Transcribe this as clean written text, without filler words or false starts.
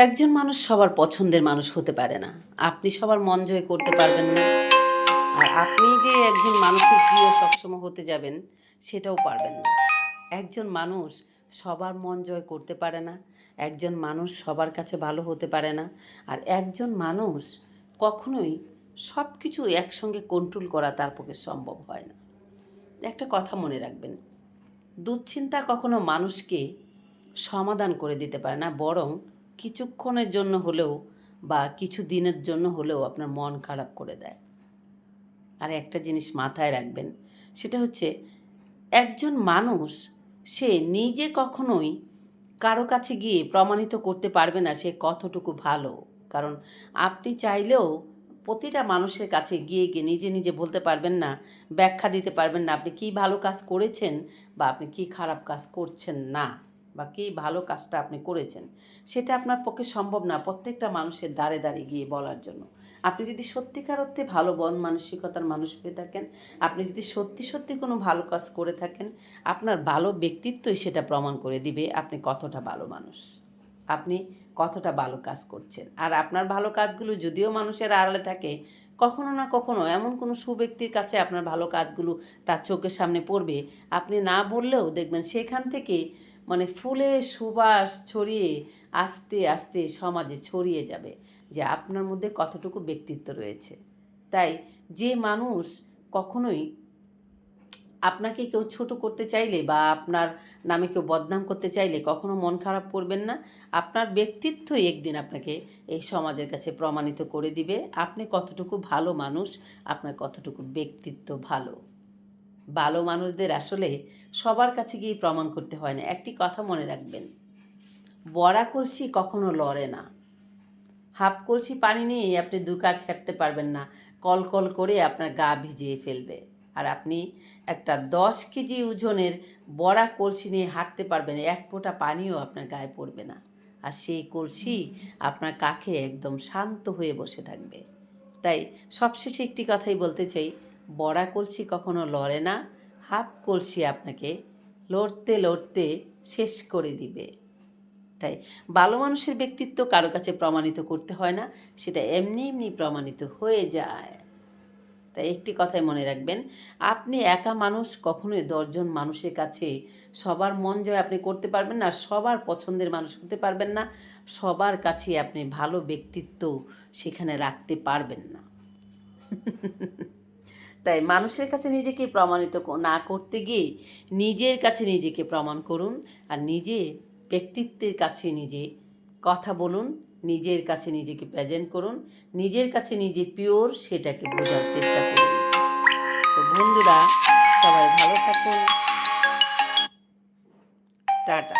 একজন মানুষ সবার পছন্দের মানুষ হতে পারে না। আপনি সবার মন জয় করতে পারবেন না। আর আপনি যে একজন মানুষের প্রিয় সবসময় হতে যাবেন, সেটাও পারবেন না। একজন মানুষ সবার মন জয় করতে পারে না। একজন মানুষ সবার কাছে ভালো হতে পারে না। আর একজন মানুষ কখনোই সব কিছু একসঙ্গে কন্ট্রোল করা তার পক্ষে সম্ভব হয় না। একটা কথা মনে রাখবেন, দুশ্চিন্তা কখনো মানুষকে সমাধান করে দিতে পারে না, বরং কিছুক্ষণের জন্য হলেও বা কিছু দিনের জন্য হলেও আপনার মন খারাপ করে দেয়। আর একটা জিনিস মাথায় রাখবেন, সেটা হচ্ছে একজন মানুষ সে নিজে কখনোই কারো কাছে গিয়ে প্রমাণিত করতে পারবে না সে কতটুকু ভালো। কারণ আপনি চাইলেও প্রতিটা মানুষের কাছে গিয়ে গিয়ে নিজে নিজে বলতে পারবেন না, ব্যাখ্যা দিতে পারবেন না আপনি কী ভালো কাজ করেছেন বা আপনি কী খারাপ কাজ করছেন না, বা কী ভালো কাজটা আপনি করেছেন সেটা আপনার পক্ষে সম্ভব না প্রত্যেকটা মানুষের দ্বারে দ্বারে গিয়ে বলার জন্য। আপনি যদি সত্যিকার অর্থে ভালো মন মানসিকতার মানুষ হয়ে থাকেন, আপনি যদি সত্যি সত্যি কোনো ভালো কাজ করে থাকেন, আপনার ভালো ব্যক্তিত্বই সেটা প্রমাণ করে দিবে আপনি কতটা ভালো মানুষ, আপনি কতটা ভালো কাজ করছেন। আর আপনার ভালো কাজগুলো যদিও মানুষের আড়ালে থাকে, কখনো না কখনো এমন কোনো সুব্যক্তির কাছে আপনার ভালো কাজগুলো তার চোখের সামনে পড়বে, আপনি না বললেও দেখবেন সেখান থেকে ফুলের সুবাস ছড়িয়ে আস্তে আস্তে সমাজে ছড়িয়ে যাবে যে আপনার মধ্যে কতটুকু ব্যক্তিত্ব রয়েছে। তাই যে মানুষ কখনোই আপনাকে কেউ ছোট করতে চাইলে বা আপনার নামে কেউ বদনাম করতে চাইলে কখনো মন খারাপ করবেন না। আপনার ব্যক্তিত্বই একদিন আপনাকে এই সমাজের কাছে প্রমাণিত করে দিবে আপনি কতটুকু ভালো মানুষ, আপনার কতটুকু ব্যক্তিত্ব ভালো। ভালো মানুষদের আসলে সবার কাছে গিয়ে প্রমাণ করতে হয় না। একটি কথা মনে রাখবেন, বড়া কলসি কখনো লড়ে না। হাফ কলসি পানি নিয়ে আপনি দু কাক হাঁটতে পারবেন না, কল কল করে আপনার গা ভিজিয়ে ফেলবে। আর আপনি একটা 10 কেজি ওজনের বড়া কলসি নিয়ে হাঁটতে পারবেন, এক ফোঁটা পানিও আপনার গায়ে পড়বে না। আর সেই কলসি আপনার কাছে একদম শান্ত হয়ে বসে থাকবে। তাই সবশেষে একটি কথাই বলতে চাই, বড়া কলসি কখনো লড়ে না, হাফ কলসি আপনাকে লড়তে লড়তে শেষ করে দিবে। তাই ভালো মানুষের ব্যক্তিত্ব কারো কাছে প্রমাণিত করতে হয় না, সেটা এমনি এমনি প্রমাণিত হয়ে যায়। তাই একটি কথাই মনে রাখবেন, আপনি একা মানুষ কখনোই 10 জন মানুষের কাছে সবার মন জয় আপনি করতে পারবেন না, সবার পছন্দের মানুষ হতে পারবেন না, সবার কাছে আপনি ভালো ব্যক্তিত্ব সেখানে রাখতে পারবেন না। তাই মানুষের কাছে নিজেকে প্রমাণিত না করতে গিয়ে নিজের কাছে নিজেকে প্রমাণ করুন, আর নিজে ব্যক্তিত্বের কাছে নিজে কথা বলুন, নিজের কাছে নিজেকে প্রেজেন্ট করুন, নিজের কাছে নিজে পিওর সেটাকে বোঝার চেষ্টা করুন। তো বন্ধুরা, সবাই ভালো থাকুন। টাটা।